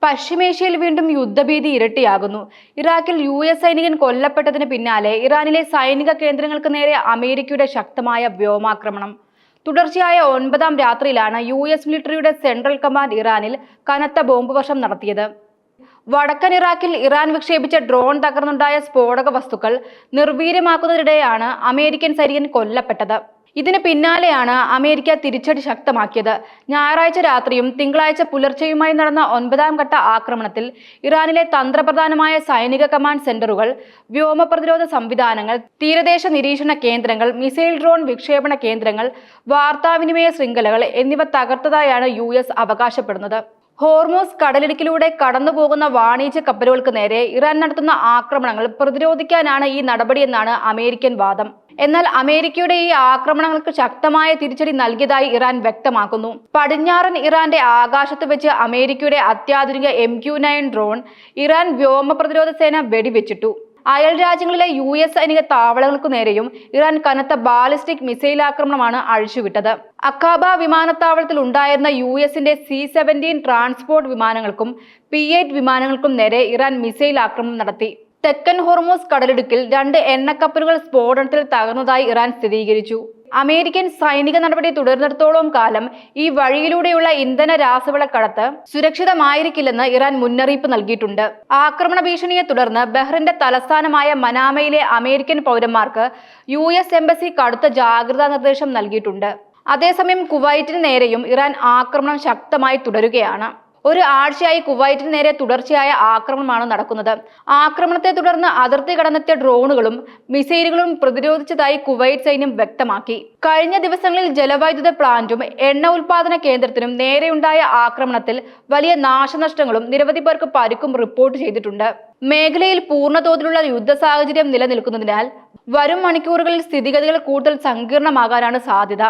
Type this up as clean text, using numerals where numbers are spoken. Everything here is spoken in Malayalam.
പശ്ചിമേഷ്യയിൽ വീണ്ടും യുദ്ധഭീതി ഇരട്ടിയാകുന്നു. ഇറാഖിൽ US സൈനികൻ കൊല്ലപ്പെട്ടതിന് പിന്നാലെ ഇറാനിലെ സൈനിക കേന്ദ്രങ്ങൾക്ക് നേരെ അമേരിക്കയുടെ ശക്തമായ വ്യോമാക്രമണം. തുടർച്ചയായ 9ാം രാത്രിയിലാണ് US മിലിറ്ററിയുടെ സെൻട്രൽ കമാൻഡ് ഇറാനിൽ കനത്ത ബോംബ് വർഷം നടത്തിയത്. വടക്കൻ ഇറാഖിൽ ഇറാൻ വിക്ഷേപിച്ച ഡ്രോൺ തകർന്നുണ്ടായ സ്ഫോടക വസ്തുക്കൾ നിർവീര്യമാക്കുന്നതിനിടെയാണ് അമേരിക്കൻ സൈനികൻ കൊല്ലപ്പെട്ടത്. ഇതിന് പിന്നാലെയാണ് അമേരിക്ക തിരിച്ചടി ശക്തമാക്കിയത്. ഞായറാഴ്ച രാത്രിയും തിങ്കളാഴ്ച പുലർച്ചെയുമായി നടന്ന 9ാം ഘട്ട ആക്രമണത്തിൽ ഇറാനിലെ തന്ത്രപ്രധാനമായ സൈനിക കമാൻഡ് സെന്ററുകൾ, വ്യോമ പ്രതിരോധ സംവിധാനങ്ങൾ, തീരദേശ നിരീക്ഷണ കേന്ദ്രങ്ങൾ, മിസൈൽ ഡ്രോൺ വിക്ഷേപണ കേന്ദ്രങ്ങൾ, വാർത്താവിനിമയ ശൃംഖലകൾ എന്നിവ തകർത്തതായാണ് US അവകാശപ്പെടുന്നത്. ഹോർമൂസ് കടലിടുക്കിലൂടെ കടന്നുപോകുന്ന വാണിജ്യ കപ്പലുകൾക്ക് നേരെ ഇറാൻ നടത്തുന്ന ആക്രമണങ്ങൾ പ്രതിരോധിക്കാനാണ് ഈ നടപടിയെന്നാണ് അമേരിക്കൻ വാദം. എന്നാൽ അമേരിക്കയുടെ ഈ ആക്രമണങ്ങൾക്ക് ശക്തമായ തിരിച്ചടി നൽകിയതായി ഇറാൻ വ്യക്തമാക്കുന്നു. പടിഞ്ഞാറൻ ഇറാന്റെ ആകാശത്ത് വെച്ച് അമേരിക്കയുടെ അത്യാധുനിക MQ-9 ഡ്രോൺ ഇറാൻ വ്യോമ പ്രതിരോധ സേന വെടിവെച്ചിട്ടു. അയൽ രാജ്യങ്ങളിലെ US സൈനിക താവളങ്ങൾക്കു നേരെയും ഇറാൻ കനത്ത ബാലിസ്റ്റിക് മിസൈൽ ആക്രമണമാണ് അഴിച്ചുവിട്ടത്. അക്കാബ വിമാനത്താവളത്തിൽ ഉണ്ടായിരുന്ന US-ന്റെ C-17 ട്രാൻസ്പോർട്ട് വിമാനങ്ങൾക്കും P-8 വിമാനങ്ങൾക്കും നേരെ ഇറാൻ മിസൈൽ ആക്രമണം നടത്തി. തെക്കൻ ഹോർമൂസ് കടലിടുക്കിൽ 2 എണ്ണക്കപ്പലുകൾ സ്ഫോടനത്തിൽ തകർന്നതായി ഇറാൻ സ്ഥിരീകരിച്ചു. അമേരിക്കൻ സൈനിക നടപടി തുടരുന്നിടത്തോളം കാലം ഈ വഴിയിലൂടെയുള്ള ഇന്ധന രാസവള കടത്ത് സുരക്ഷിതമായിരിക്കില്ലെന്ന് ഇറാൻ മുന്നറിയിപ്പ് നൽകിയിട്ടുണ്ട്. ആക്രമണ ഭീഷണിയെ തുടർന്ന് ബഹ്റിന്റെ തലസ്ഥാനമായ മനാമയിലെ അമേരിക്കൻ പൗരന്മാർക്ക് US എംബസി കടുത്ത ജാഗ്രതാ നിർദ്ദേശം നൽകിയിട്ടുണ്ട്. അതേസമയം കുവൈറ്റിന് നേരെയും ഇറാൻ ആക്രമണം ശക്തമായി തുടരുകയാണ്. ഒരു ആഴ്ചയായി കുവൈറ്റിന് നേരെ തുടർച്ചയായ ആക്രമണമാണ് നടക്കുന്നത്. ആക്രമണത്തെ തുടർന്ന് അതിർത്തി കടന്നെത്തിയ ഡ്രോണുകളും മിസൈലുകളും പ്രതിരോധിച്ചതായി കുവൈറ്റ് സൈന്യം വ്യക്തമാക്കി. കഴിഞ്ഞ ദിവസങ്ങളിൽ ജലവൈദ്യുത പ്ലാന്റും എണ്ണ ഉൽപാദന കേന്ദ്രത്തിനും നേരെയുണ്ടായ ആക്രമണത്തിൽ വലിയ നാശനഷ്ടങ്ങളും നിരവധി പേർക്ക് പരിക്കും റിപ്പോർട്ട് ചെയ്തിട്ടുണ്ട്. മേഖലയിൽ പൂർണ്ണതോതിലുള്ള യുദ്ധ സാഹചര്യം നിലനിൽക്കുന്നതിനാൽ വരും മണിക്കൂറുകളിൽ സ്ഥിതിഗതികൾ കൂടുതൽ സങ്കീർണമാകാനാണ് സാധ്യത.